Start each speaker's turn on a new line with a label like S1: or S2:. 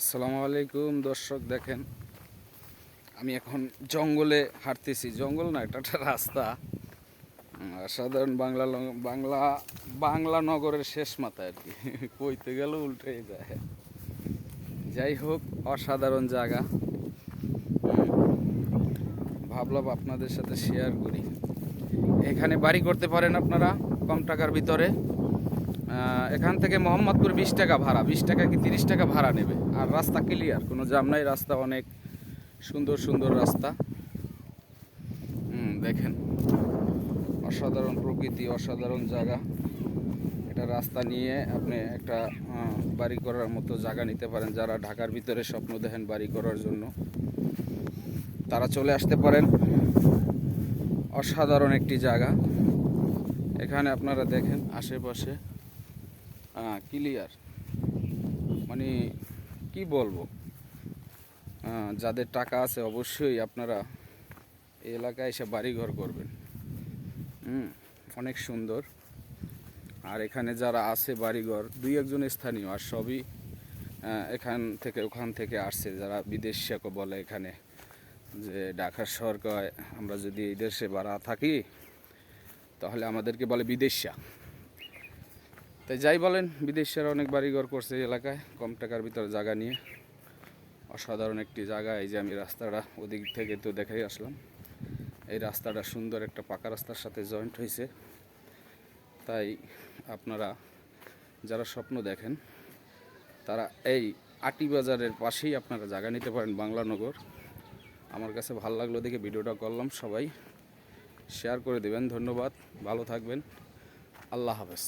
S1: আসসালামু আলাইকুম দর্শক, দেখেন আমি এখন জঙ্গলে হাঁটতেছি। জঙ্গল না, এটা একটা রাস্তা। সাধারণ বাংলা বাংলা নগরের শেষ মাথায় আর কি। কইতে গেল উল্টে যায়। যাই হোক, অসাধারণ জায়গা। ভাবলাম আপনাদের সাথে শেয়ার করি। এখানে বাড়ি করতে পারেন আপনারা কম টাকার ভিতরে। এখান থেকে মোহাম্মদপুর 20 টাকা ভাড়া, 20 টাকা কি 30 টাকা ভাড়া নেবে। আর রাস্তা ক্লিয়ার, কোনো জ্যাম নাই। রাস্তা অনেক সুন্দর সুন্দর রাস্তা। দেখেন, অসাধারণ প্রকৃতি, অসাধারণ জায়গা। এটা রাস্তা নিয়ে আপনি একটা বাড়ি করার মতো জায়গা নিতে পারেন। যারা ঢাকার ভিতরে স্বপ্ন দেখেন বাড়ি করার জন্য, তারা চলে আসতে পারেন। অসাধারণ একটি জায়গা। এখানে আপনারা দেখেন আশেপাশে ক্লিয়ার, মানে কি বলবো, যাদের টাকা আছে অবশ্যই আপনারা এই এলাকায় এসে বাড়িঘর করবেন। অনেক সুন্দর। আর এখানে যারা আছে বাড়িঘর, দুই একজন স্থানীয়, আর সবই এখান থেকে ওখান থেকে আসছে। যারা বিদেশিয়া বলে এখানে, যে ঢাকার শহর কয় আমরা যদি এই দেশে ভাড়া থাকি তাহলে আমাদেরকে বলে বিদেশিয়া। তাই যাই বলেন, বিদেশিয়ারা অনেক বাড়িঘর করছে এই এলাকায় কম টাকার ভিতরে জায়গা নিয়ে। অসাধারণ একটি জায়গা। এই যে আমি রাস্তাটা ওদিক থেকে তো দেখাই আসলাম। এই রাস্তাটা সুন্দর একটা পাকা রাস্তার সাথে জয়েন্ট হয়েছে। তাই আপনারা যারা স্বপ্ন দেখেন তারা এই আটি বাজারের পাশেই আপনারা জায়গা নিতে পারেন, বাংলানগর। আমার কাছে ভালো লাগলো দেখে ভিডিওটা করলাম। সবাই শেয়ার করে দেবেন। ধন্যবাদ, ভালো থাকবেন, আল্লাহ হাফেজ।